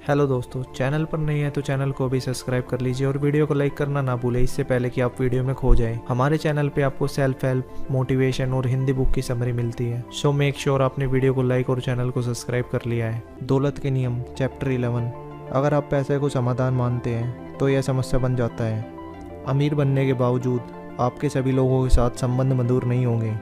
Hello दोस्तों, channel पर नए हैं तो चैनल को भी सब्सक्राइब कर लीजिए और वीडियो को लाइक करना ना भूलें इससे पहले कि आप वीडियो में खो जाएं। हमारे चैनल पे आपको सेल्फ हेल्प, मोटिवेशन और हिंदी बुक की समरी मिलती है। सो मेक श्योर आपने वीडियो को लाइक और चैनल को सब्सक्राइब कर लिया है। दौलत के नियम चैप्टर 11। अगर आप पैसे को समाधान मानते हैं तो यह समस्या बन जाता है। अमीर बनने के बावजूद आपके सभी लोगों के साथ संबंध मधुर नहीं होंगे,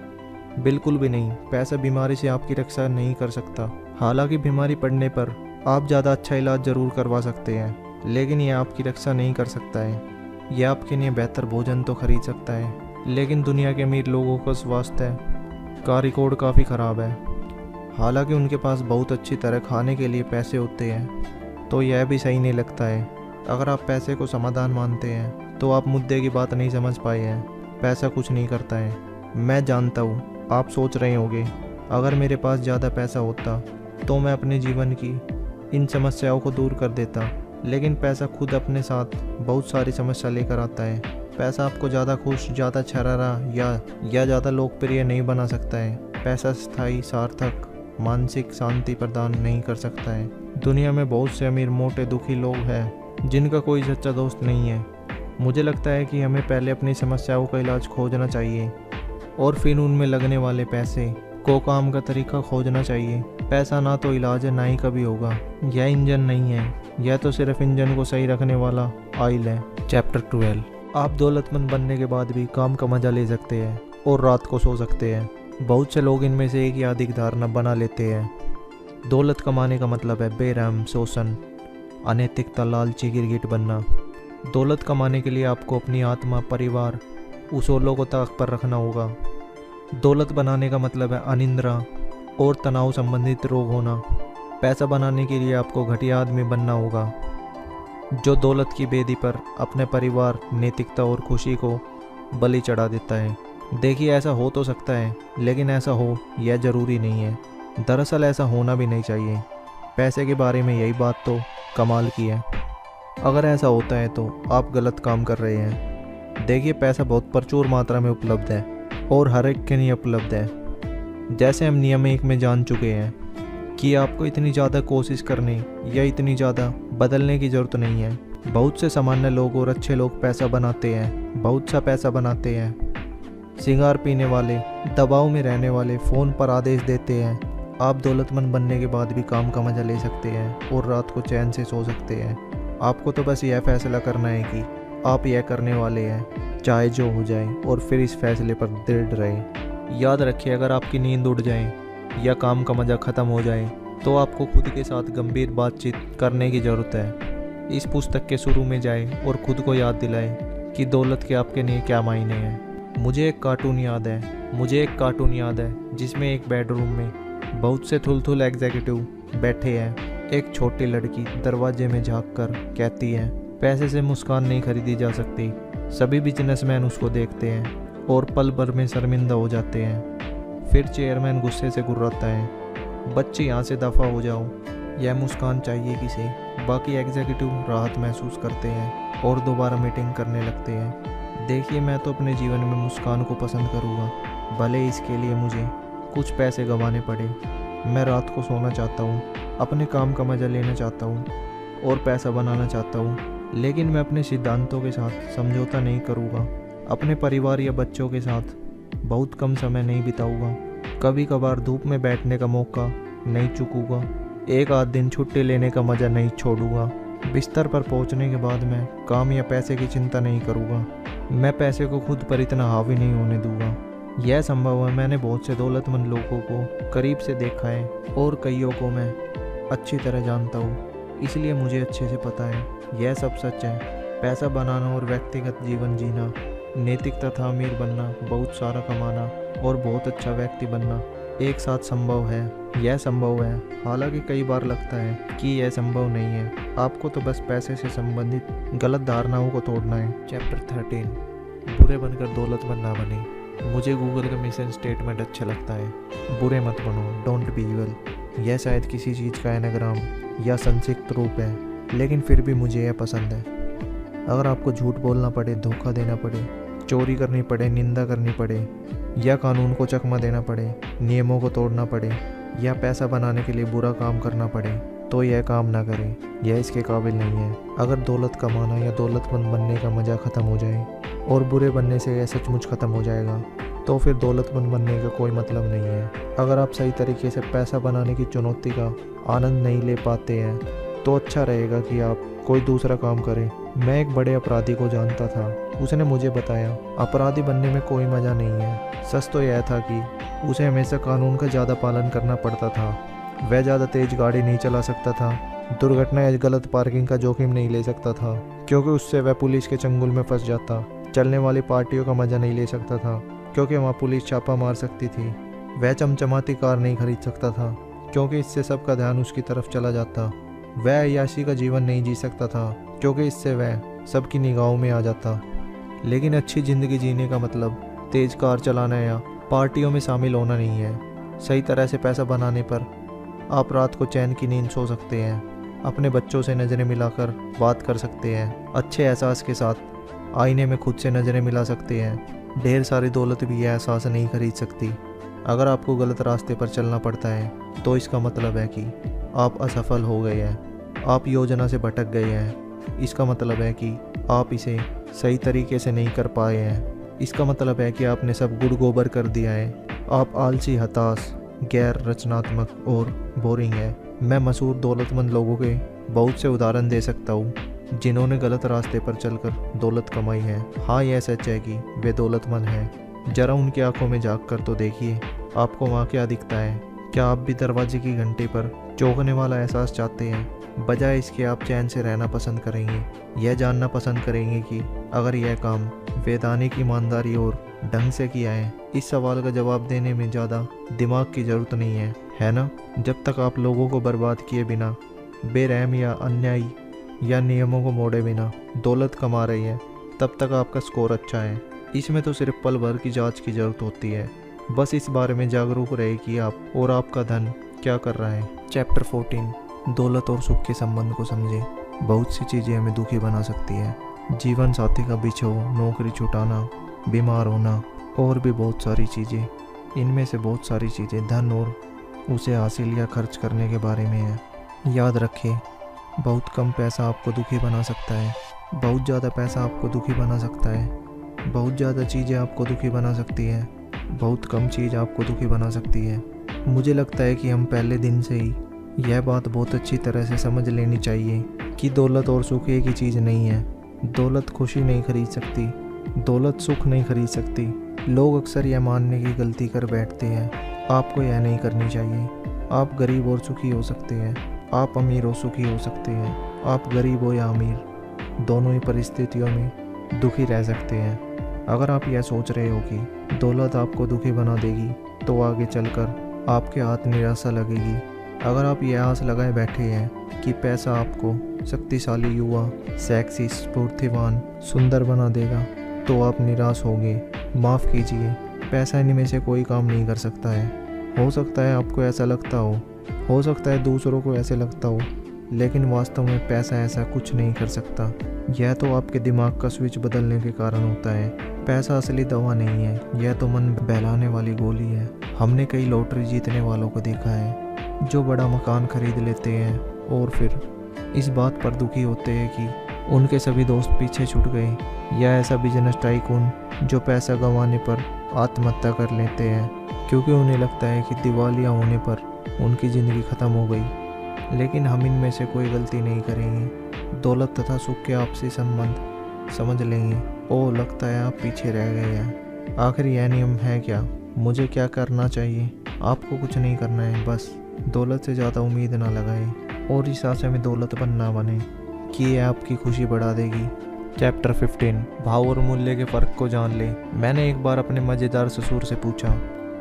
बिल्कुल भी नहीं। पैसा बीमारी से आपकी रक्षा नहीं कर सकता। हालांकि बीमारी पड़ने पर आप ज़्यादा अच्छा इलाज ज़रूर करवा सकते हैं, लेकिन यह आपकी रक्षा नहीं कर सकता है। यह आपके लिए बेहतर भोजन तो खरीद सकता है, लेकिन दुनिया के अमीर लोगों का स्वास्थ्य का रिकॉर्ड काफ़ी ख़राब है। हालांकि उनके पास बहुत अच्छी तरह खाने के लिए पैसे होते हैं, तो यह भी सही नहीं लगता है। अगर आप पैसे को समाधान मानते हैं तो आप मुद्दे की बात नहीं समझ पाए हैं। पैसा कुछ नहीं करता है। मैं जानता हूँ आप सोच रहे होंगे, अगर मेरे पास ज़्यादा पैसा होता तो मैं अपने जीवन की इन समस्याओं को दूर कर देता। लेकिन पैसा खुद अपने साथ बहुत सारी समस्या लेकर आता है। पैसा आपको ज़्यादा खुश, ज़्यादा छरारा या ज़्यादा लोकप्रिय नहीं बना सकता है। पैसा स्थायी, सार्थक मानसिक शांति प्रदान नहीं कर सकता है। दुनिया में बहुत से अमीर, मोटे, दुखी लोग हैं जिनका कोई सच्चा दोस्त नहीं है। मुझे लगता है कि हमें पहले अपनी समस्याओं का इलाज खोजना चाहिए और फिर उनमें लगने वाले पैसे को काम का तरीका खोजना चाहिए। पैसा ना तो इलाज है, ना ही कभी होगा। यह इंजन नहीं है, यह तो सिर्फ इंजन को सही रखने वाला ऑयल है। चैप्टर 12। आप दौलतमंद बनने के बाद भी काम का मजा ले सकते हैं और रात को सो सकते हैं। बहुत से लोग इनमें से एक या अधिक धारणा बना लेते हैं। दौलत कमाने का मतलब है बेरहम शोषण, अनैतिकता, लालची, गिरगिट बनना। दौलत कमाने के लिए आपको अपनी आत्मा, परिवार, उसूलों को ताक पर रखना होगा। दौलत बनाने का मतलब है अनिद्रा और तनाव संबंधित रोग होना। पैसा बनाने के लिए आपको घटिया आदमी बनना होगा जो दौलत की बेदी पर अपने परिवार, नैतिकता और खुशी को बलि चढ़ा देता है। देखिए, ऐसा हो तो सकता है, लेकिन ऐसा हो यह ज़रूरी नहीं है। दरअसल ऐसा होना भी नहीं चाहिए। पैसे के बारे में यही बात तो कमाल की है। अगर ऐसा होता है तो आप गलत काम कर रहे हैं। देखिए, पैसा बहुत प्रचुर मात्रा में उपलब्ध है और हर एक के लिए उपलब्ध है। जैसे हम नियम 1 में जान चुके हैं कि आपको इतनी ज़्यादा कोशिश करने या इतनी ज़्यादा बदलने की ज़रूरत नहीं है। बहुत से सामान्य लोग और अच्छे लोग पैसा बनाते हैं, बहुत सा पैसा बनाते हैं। सिगार पीने वाले, दबाव में रहने वाले फ़ोन पर आदेश देते हैं। आप दौलतमंद बनने के बाद भी काम का मज़ा ले सकते हैं और रात को चैन से सो सकते हैं। आपको तो बस यह फैसला करना है कि आप यह करने वाले हैं, चाहे जो हो जाए, और फिर इस फैसले पर दृढ़ रहे। याद रखिए, अगर आपकी नींद उड़ जाए या काम का मज़ा ख़त्म हो जाए तो आपको खुद के साथ गंभीर बातचीत करने की ज़रूरत है। इस पुस्तक के शुरू में जाए और खुद को याद दिलाए कि दौलत के आपके लिए क्या मायने हैं। मुझे एक कार्टून याद है जिसमें एक बेडरूम में बहुत से थुलथुल एग्जीक्यूटिव बैठे हैं। एक छोटी लड़की दरवाजे में झाँक कर कहती है, पैसे से मुस्कान नहीं खरीदी जा सकती। सभी बिजनेसमैन उसको देखते हैं और पल भर में शर्मिंदा हो जाते हैं। फिर चेयरमैन गुस्से से गुर्राता है, बच्चे यहाँ से दफ़ा हो जाओ, यह मुस्कान चाहिए किसे। बाकी एग्जीक्यूटिव राहत महसूस करते हैं और दोबारा मीटिंग करने लगते हैं। देखिए, मैं तो अपने जीवन में मुस्कान को पसंद करूँगा, भले इसके लिए मुझे कुछ पैसे गंवाने पड़े। मैं रात को सोना चाहता हूँ, अपने काम का मज़ा लेना चाहता हूँ और पैसा बनाना चाहता हूँ, लेकिन मैं अपने सिद्धांतों के साथ समझौता नहीं करूँगा। अपने परिवार या बच्चों के साथ बहुत कम समय नहीं बिताऊंगा। कभी कभार धूप में बैठने का मौका नहीं चूकूंगा। एक आध दिन छुट्टी लेने का मज़ा नहीं छोड़ूंगा। बिस्तर पर पहुंचने के बाद मैं काम या पैसे की चिंता नहीं करूंगा। मैं पैसे को खुद पर इतना हावी नहीं होने दूंगा। यह संभव है। मैंने बहुत से दौलतमंद लोगों को करीब से देखा है और कईयों को मैं अच्छी तरह जानता हूँ, इसलिए मुझे अच्छे से पता है यह सब सच है। पैसा बनाना और व्यक्तिगत जीवन जीना, नैतिक तथा अमीर बनना, बहुत सारा कमाना और बहुत अच्छा व्यक्ति बनना एक साथ संभव है। यह संभव है, हालांकि कई बार लगता है कि यह संभव नहीं है। आपको तो बस पैसे से संबंधित गलत धारणाओं को तोड़ना है। चैप्टर 13। बुरे बनकर दौलतमंद ना बने। मुझे गूगल का मिशन स्टेटमेंट अच्छा लगता है, बुरे मत बनो, डोंट बी इविल। यह शायद किसी चीज़ का एनाग्राम या संक्षिप्त रूप है, लेकिन फिर भी मुझे यह पसंद है। अगर आपको झूठ बोलना पड़े, धोखा देना पड़े, चोरी करनी पड़े, निंदा करनी पड़े, या कानून को चकमा देना पड़े, नियमों को तोड़ना पड़े, या पैसा बनाने के लिए बुरा काम करना पड़े, तो यह काम ना करे, यह इसके काबिल नहीं है। अगर दौलत कमाना या दौलतमंद बनने का मज़ा ख़त्म हो जाए और बुरे बनने से यह सचमुच ख़त्म हो जाएगा, तो फिर दौलतमंद बनने का कोई मतलब नहीं है। अगर आप सही तरीके से पैसा बनाने की चुनौती का आनंद नहीं ले पाते हैं, तो अच्छा रहेगा कि आप कोई दूसरा काम करें। मैं एक बड़े अपराधी को जानता था। उसने मुझे बताया, अपराधी बनने में कोई मज़ा नहीं है। सच तो यह था कि उसे हमेशा कानून का ज़्यादा पालन करना पड़ता था। वह ज़्यादा तेज़ गाड़ी नहीं चला सकता था, दुर्घटना या गलत पार्किंग का जोखिम नहीं ले सकता था, क्योंकि उससे वह पुलिस के चंगुल में फंस जाता। चलने वाली पार्टियों का मज़ा नहीं ले सकता था, क्योंकि वहाँ पुलिस छापा मार सकती थी। वह चमचमाती कार नहीं खरीद सकता था, क्योंकि इससे सबका ध्यान उसकी तरफ चला जाता। वह अय्याशी का जीवन नहीं जी सकता था, क्योंकि इससे वह सबकी निगाहों में आ जाता। लेकिन अच्छी ज़िंदगी जीने का मतलब तेज़ कार चलाना या पार्टियों में शामिल होना नहीं है। सही तरह से पैसा बनाने पर आप रात को चैन की नींद सो सकते हैं, अपने बच्चों से नज़रें मिलाकर बात कर सकते हैं, अच्छे एहसास के साथ आईने में खुद से नज़रें मिला सकते हैं। ढेर सारी दौलत भी यह एहसास नहीं खरीद सकती। अगर आपको गलत रास्ते पर चलना पड़ता है, तो इसका मतलब है कि आप असफल हो गए हैं, आप योजना से भटक गए हैं। इसका मतलब है कि आप इसे सही तरीके से नहीं कर पाए हैं। इसका मतलब है कि आपने सब गुड़ गोबर कर दिया है। आप आलसी, हताश, गैर रचनात्मक और बोरिंग है। मैं मशहूर दौलतमंद लोगों के बहुत से उदाहरण दे सकता हूँ, जिन्होंने गलत रास्ते पर चलकर दौलत कमाई है। हाँ, यह सच है कि वे दौलतमंद हैं। जरा उनकी आंखों में झाँक कर तो देखिए, आपको वहाँ क्या दिखता है। क्या आप भी दरवाजे की घंटे पर चौंकने वाला एहसास चाहते हैं? बजाय इसके आप चैन से रहना पसंद करेंगे, यह जानना पसंद करेंगे कि अगर यह काम वैधानिक ईमानदारी और ढंग से किया है। इस सवाल का जवाब देने में ज़्यादा दिमाग की ज़रूरत नहीं है ना? जब तक आप लोगों को बर्बाद किए बिना, बेरहम या अन्यायी या नियमों को मोड़े बिना दौलत कमा रही है, तब तक आपका स्कोर अच्छा है। इसमें तो सिर्फ पल भर की जांच की ज़रूरत होती है। बस इस बारे में जागरूक रहे कि आप और आपका धन क्या कर रहा है। चैप्टर 14, दौलत और सुख के संबंध को समझें। बहुत सी चीज़ें हमें दुखी बना सकती है। जीवन साथी का बिछो, नौकरी छुटाना, बीमार होना और भी बहुत सारी चीज़ें। इनमें से बहुत सारी चीज़ें धन और उसे हासिल या खर्च करने के बारे में है। याद रखें, बहुत कम पैसा आपको दुखी बना सकता है, बहुत ज़्यादा पैसा आपको दुखी बना सकता है, बहुत ज़्यादा चीज़ें आपको दुखी बना सकती है, बहुत कम चीज़ आपको दुखी बना सकती है। मुझे लगता है कि हम पहले दिन से ही यह बात बहुत अच्छी तरह से समझ लेनी चाहिए कि दौलत और सुख एक ही चीज़ नहीं है। दौलत खुशी नहीं खरीद सकती, दौलत सुख नहीं खरीद सकती। लोग अक्सर यह मानने की गलती कर बैठते हैं। आपको यह नहीं करनी चाहिए। आप गरीब और सुखी हो सकते हैं, आप अमीर और सुखी हो सकते हैं, आप गरीब हो या अमीर, दोनों ही परिस्थितियों में दुखी रह सकते हैं। अगर आप यह सोच रहे हो कि दौलत आपको दुखी बना देगी, तो आगे चलकर आपके हाथ निराशा लगेगी। अगर आप यह आस लगाए बैठे हैं कि पैसा आपको शक्तिशाली, युवा, सेक्सी, स्फूर्तिवान, सुंदर बना देगा, तो आप निराश होंगे। माफ़ कीजिए, पैसा इनमें से कोई काम नहीं कर सकता है। हो सकता है आपको ऐसा लगता हो सकता है दूसरों को ऐसे लगता हो, लेकिन वास्तव में पैसा ऐसा कुछ नहीं कर सकता। यह तो आपके दिमाग का स्विच बदलने के कारण होता है। पैसा असली दवा नहीं है, यह तो मन बहलाने वाली गोली है। हमने कई लॉटरी जीतने वालों को देखा है, जो बड़ा मकान खरीद लेते हैं और फिर इस बात पर दुखी होते हैं कि उनके सभी दोस्त पीछे छूट गए, या ऐसा बिजनेस टाइकून जो पैसा गंवाने पर आत्महत्या कर लेते हैं, क्योंकि उन्हें लगता है कि दिवालिया होने पर उनकी ज़िंदगी ख़त्म हो गई। लेकिन हम इनमें से कोई गलती नहीं करेंगे। दौलत तथा सुख के आपसी संबंध समझ लेंगे। ओह, लगता है आप पीछे रह गए हैं। आखिर यह नियम है क्या? मुझे क्या करना चाहिए? आपको कुछ नहीं करना है, बस दौलत से ज़्यादा उम्मीद ना लगाएं और इस आशा में दौलतमंद ना बने कि यह आपकी खुशी बढ़ा देगी। चैप्टर 15, भाव और मूल्य के फ़र्क को जान ले। मैंने एक बार अपने मज़ेदार ससुर से पूछा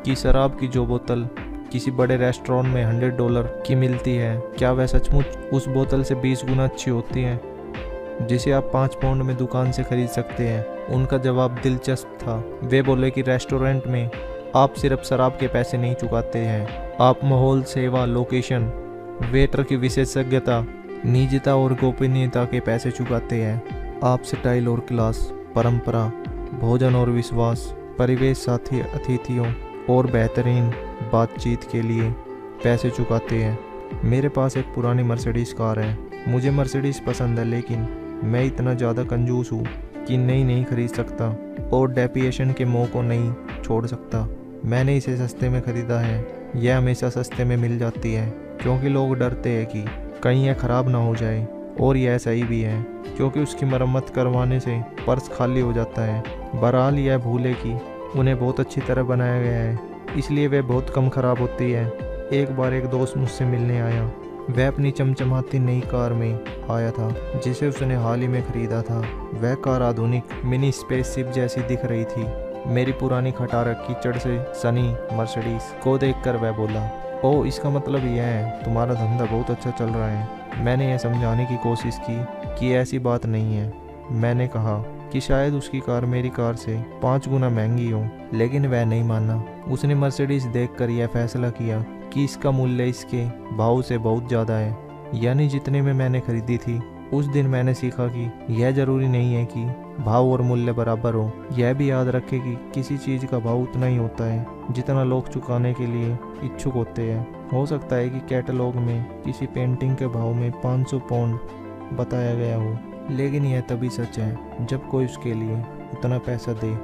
कि शराब की जो बोतल किसी बड़े रेस्टोरेंट में $100 की मिलती है, क्या वह सचमुच उस बोतल से 20 गुना अच्छी होती है, जिसे आप 5 पाउंड में दुकान से खरीद सकते हैं? उनका जवाब दिलचस्प था। वे बोले कि रेस्टोरेंट में आप सिर्फ शराब के पैसे नहीं चुकाते हैं, आप माहौल, सेवा, लोकेशन, वेटर की विशेषज्ञता, निजता और गोपनीयता के पैसे चुकाते हैं। आप स्टाइल और क्लास, परंपरा, भोजन और विश्वास, परिवेश, साथी, अतिथियों और बेहतरीन बातचीत के लिए पैसे चुकाते हैं। मेरे पास एक पुरानी मर्सिडीज़ कार है। मुझे मर्सिडीज़ पसंद है, लेकिन मैं इतना ज़्यादा कंजूस हूँ कि नई नहीं खरीद सकता और डेप्रिसिएशन के मोह को नहीं छोड़ सकता। मैंने इसे सस्ते में ख़रीदा है। यह हमेशा सस्ते में मिल जाती है क्योंकि लोग डरते हैं कि कहीं यह ख़राब ना हो जाए, और यह सही भी है क्योंकि उसकी मरम्मत करवाने से पर्स खाली हो जाता है। बहरहाल यह भूले कि उन्हें बहुत अच्छी तरह बनाया गया है, इसलिए वह बहुत कम ख़राब होती है। एक बार एक दोस्त मुझसे मिलने आया। वह अपनी चमचमाती नई कार में आया था जिसे उसने हाल ही में ख़रीदा था। वह कार आधुनिक मिनी स्पेसशिप जैसी दिख रही थी। मेरी पुरानी खटारा कीचड़ से सनी मर्सिडीज़ को देखकर वह बोला, ओह, इसका मतलब यह है तुम्हारा धंधा बहुत अच्छा चल रहा है। मैंने यह समझाने की कोशिश की कि ऐसी बात नहीं है। मैंने कहा कि शायद उसकी कार मेरी कार से 5 गुना महंगी हो, लेकिन वह नहीं माना। उसने मर्सिडीज़ देखकर यह फैसला किया कि इसका मूल्य इसके भाव से बहुत ज़्यादा है, यानी जितने में मैंने खरीदी थी। उस दिन मैंने सीखा कि यह ज़रूरी नहीं है कि भाव और मूल्य बराबर हो। यह भी याद रखें कि किसी चीज़ का भाव उतना ही होता है जितना लोग चुकाने के लिए इच्छुक होते हैं। हो सकता है कि कैटलॉग में किसी पेंटिंग के भाव में 500 पाउंड बताया गया हो, लेकिन यह तभी सच है जब कोई उसके लिए उतना पैसा दे।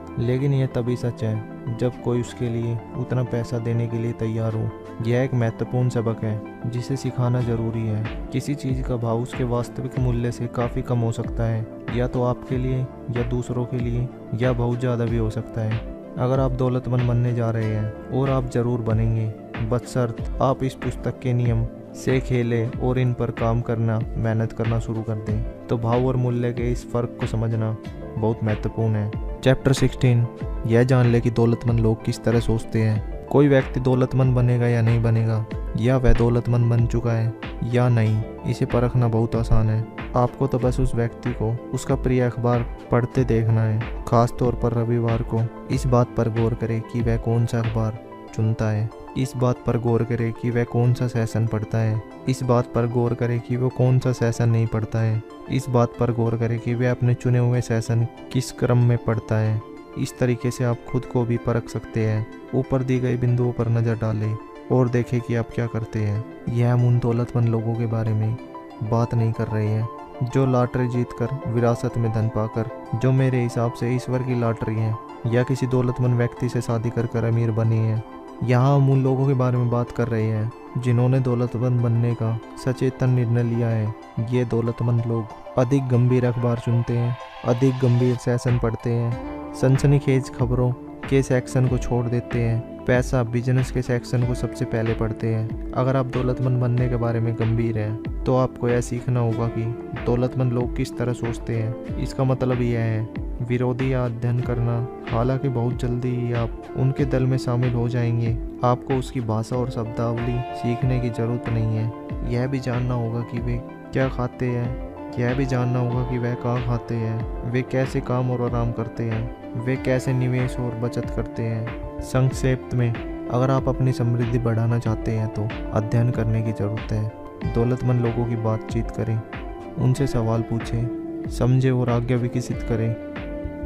जब कोई उसके लिए उतना पैसा देने के लिए तैयार हो। यह एक महत्वपूर्ण सबक है जिसे सिखाना जरूरी है। किसी चीज़ का भाव उसके वास्तविक मूल्य से काफ़ी कम हो सकता है, या तो आपके लिए या दूसरों के लिए, या बहुत ज़्यादा भी हो सकता है। अगर आप दौलतमंद बनने जा रहे हैं, और आप ज़रूर बनेंगे, बशर्ते आप इस पुस्तक के नियम से खेलें और इन पर काम करना, मेहनत करना शुरू कर दें, तो भाव और मूल्य के इस फ़र्क को समझना बहुत महत्वपूर्ण है। चैप्टर 16, यह जान ले कि दौलतमंद लोग किस तरह सोचते हैं। कोई व्यक्ति दौलतमंद बनेगा या नहीं बनेगा, या वह दौलतमंद बन चुका है या नहीं, इसे परखना बहुत आसान है। आपको तो बस उस व्यक्ति को उसका प्रिय अखबार पढ़ते देखना है, खास तौर पर रविवार को। इस बात पर गौर करें कि वह कौन सा अखबार चुनता है। इस बात पर गौर करें कि वह कौन सा सेशन पढ़ता है। इस बात पर गौर करें कि वो कौन सा सेशन नहीं पढ़ता है। इस बात पर गौर करें कि वह अपने चुने हुए सेशन किस क्रम में पढ़ता है। इस तरीके से आप खुद को भी परख सकते हैं। ऊपर दी गई बिंदुओं पर नज़र डालें और देखें कि आप क्या करते हैं। यह हम उन दौलतमंद लोगों के बारे में बात नहीं कर रहे हैं जो लॉटरी जीतकर, विरासत में धन पाकर, जो मेरे हिसाब से ईश्वर की लॉटरी है, या किसी दौलतमंद व्यक्ति से शादी कर अमीर बने हैं। यहाँ हम उन लोगों के बारे में बात कर रहे हैं जिन्होंने दौलतमंद बनने का सचेतन निर्णय लिया है। ये दौलतमंद लोग अधिक गंभीर अखबार चुनते हैं, अधिक गंभीर सेशन पढ़ते हैं, सनसनीखेज खबरों के सेक्शन को छोड़ देते हैं, पैसा बिजनेस के सेक्शन को सबसे पहले पढ़ते हैं। अगर आप दौलतमंद बनने के बारे में गंभीर हैं, तो आपको यह सीखना होगा कि दौलतमंद लोग किस तरह सोचते हैं। इसका मतलब यह है विरोधी या अध्ययन करना। हालांकि बहुत जल्दी ही आप उनके दल में शामिल हो जाएंगे। आपको उसकी भाषा और शब्दावली सीखने की जरूरत नहीं है। यह भी जानना होगा कि वे क्या खाते हैं, यह भी जानना होगा कि वह कहाँ खाते हैं, वे कैसे काम और आराम करते हैं, वे कैसे निवेश और बचत करते हैं। संक्षेप में, अगर आप अपनी समृद्धि बढ़ाना चाहते हैं तो अध्ययन करने की ज़रूरत है। दौलतमंद लोगों की बातचीत करें, उनसे सवाल पूछें, समझें और आज्ञा विकसित करें।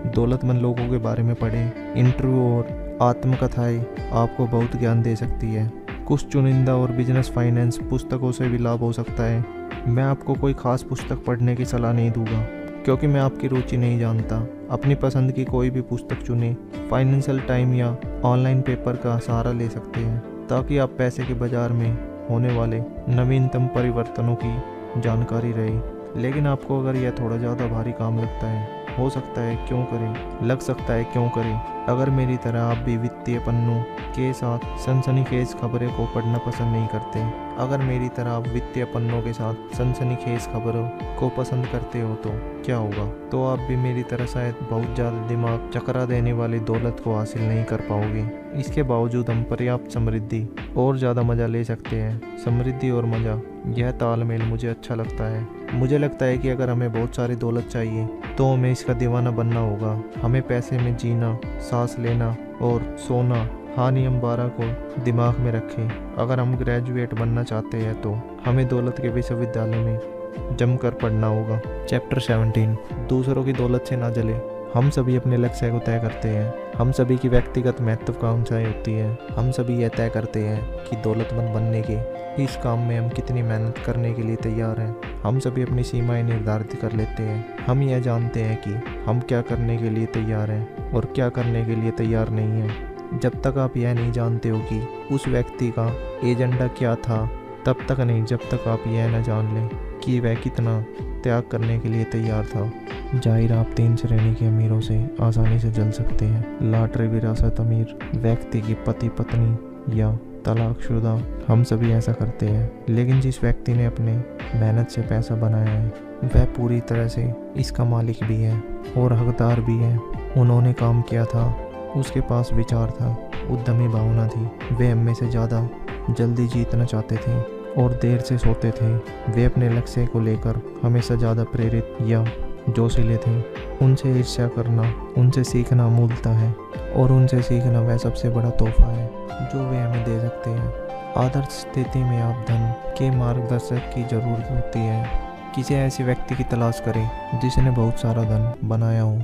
दौलतमंद लोगों के बारे में पढ़ें। इंटरव्यू और आत्मकथाएं आपको बहुत ज्ञान दे सकती है। कुछ चुनिंदा और बिजनेस फाइनेंस पुस्तकों से भी लाभ हो सकता है। मैं आपको कोई खास पुस्तक पढ़ने की सलाह नहीं दूंगा क्योंकि मैं आपकी रुचि नहीं जानता। अपनी पसंद की कोई भी पुस्तक चुनें। फाइनेंशियल टाइम या ऑनलाइन पेपर का सहारा ले सकते हैं ताकि आप पैसे के बाजार में होने वाले नवीनतम परिवर्तनों की जानकारी रहे। लेकिन आपको अगर यह थोड़ा ज़्यादा भारी काम लगता है, हो सकता है क्यों करें, लग सकता है क्यों करें। अगर मेरी तरह आप भी वित्तीय पन्नों के साथ सनसनीखेज खबरें को पढ़ना पसंद नहीं करते, अगर मेरी तरह आप वित्तीय पन्नों के साथ सनसनीखेज खबरों को पसंद करते हो तो क्या होगा? तो आप भी मेरी तरह शायद बहुत ज़्यादा दिमाग चकरा देने वाली दौलत को हासिल नहीं कर पाओगे। इसके बावजूद हम पर्याप्त समृद्धि और ज़्यादा मज़ा ले सकते हैं। समृद्धि और मज़ा, यह तालमेल मुझे अच्छा लगता है। मुझे लगता है कि अगर हमें बहुत सारी दौलत चाहिए तो हमें इसका दीवाना बनना होगा। हमें पैसे में जीना, सांस लेना और सोना, हाँ, नियम 12 को दिमाग में रखें। अगर हम ग्रेजुएट बनना चाहते हैं तो हमें दौलत के विश्वविद्यालय में जमकर पढ़ना होगा। चैप्टर 17, दूसरों की दौलत से ना जले। हम सभी अपने लक्ष्य को तय करते हैं हम सभी की व्यक्तिगत महत्वाकांक्षाएं होती है। हम सभी यह तय करते हैं कि दौलतमंद बनने के इस काम में हम कितनी मेहनत करने के लिए तैयार हैं। हम सभी अपनी सीमाएं निर्धारित कर लेते हैं। हम यह जानते हैं कि हम क्या करने के लिए तैयार हैं और क्या करने के लिए तैयार नहीं हैं। जब तक आप यह नहीं जानते हो कि उस व्यक्ति का एजेंडा क्या था, तब तक नहीं जब तक आप यह न जान लें कि वह कितना त्याग करने के लिए तैयार था। जाहिर आप 3 श्रेणी के अमीरों से आसानी से जल सकते हैं। लॉटरी विरासत अमीर, व्यक्ति की पति पत्नी या तलाकशुदा। हम सभी ऐसा करते हैं। लेकिन जिस व्यक्ति ने अपने मेहनत से पैसा बनाया है, वह पूरी तरह से इसका मालिक भी है और हकदार भी है। उन्होंने काम किया था, उसके पास विचार था, उद्यमी भावना थी। वे हमें से ज़्यादा जल्दी जीतना चाहते थे और देर से सोते थे। वे अपने लक्ष्य को लेकर हमेशा ज़्यादा प्रेरित या जोशीले थे। उनसे ईर्ष्या करना, उनसे सीखना मूलता है और उनसे सीखना वह सबसे बड़ा तोहफा है जो वे हमें दे सकते हैं। आदर्श स्थिति में आप धन के मार्गदर्शक की ज़रूरत होती है। किसी ऐसे व्यक्ति की तलाश करें जिसने बहुत सारा धन बनाया हो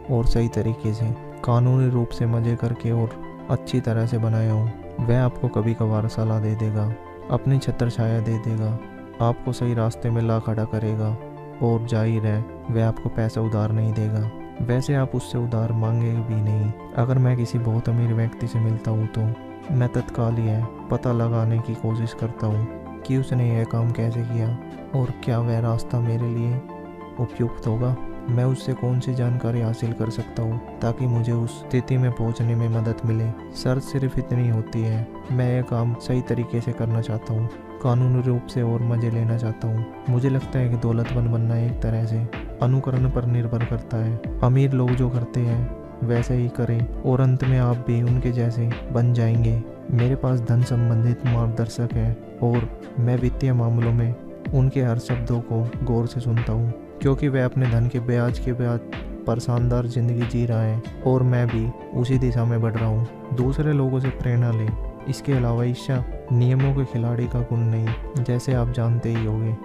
और सही तरीके से, कानूनी रूप से मज़े करके और अच्छी तरह से बनाया हो। वह आपको कभी कभार सलाह दे देगा, अपनी छत्र छाया दे देगा, आपको सही रास्ते में ला खड़ा करेगा और जाहिर है वह आपको पैसा उधार नहीं देगा। वैसे आप उससे उधार मांगेंगे भी नहीं। अगर मैं किसी बहुत अमीर व्यक्ति से मिलता हूँ तो मैं तत्काल ही पता लगाने की कोशिश करता हूँ कि उसने यह काम कैसे किया और क्या वह रास्ता मेरे लिए उपयुक्त होगा। मैं उससे कौन सी जानकारी हासिल कर सकता हूँ ताकि मुझे उस स्थिति में पहुँचने में मदद मिले। शर्त सिर्फ इतनी होती है, मैं यह काम सही तरीके से करना चाहता हूँ, कानूनी रूप से और मज़े लेना चाहता हूँ। मुझे लगता है कि दौलतमंद बनना एक तरह से अनुकरण पर निर्भर करता है। अमीर लोग जो करते हैं वैसे ही करें और अंत में आप भी उनके जैसे बन जाएंगे। मेरे पास धन संबंधित मार्गदर्शक है और मैं वित्तीय मामलों में उनके हर शब्दों को गौर से सुनता हूँ, क्योंकि वह अपने धन के ब्याज पर शानदार जिंदगी जी रहा है और मैं भी उसी दिशा में बढ़ रहा हूँ। दूसरे लोगों से प्रेरणा लें। इसके अलावा ईर्ष्या नियमों के खिलाड़ी का गुण नहीं, जैसे आप जानते ही होंगे।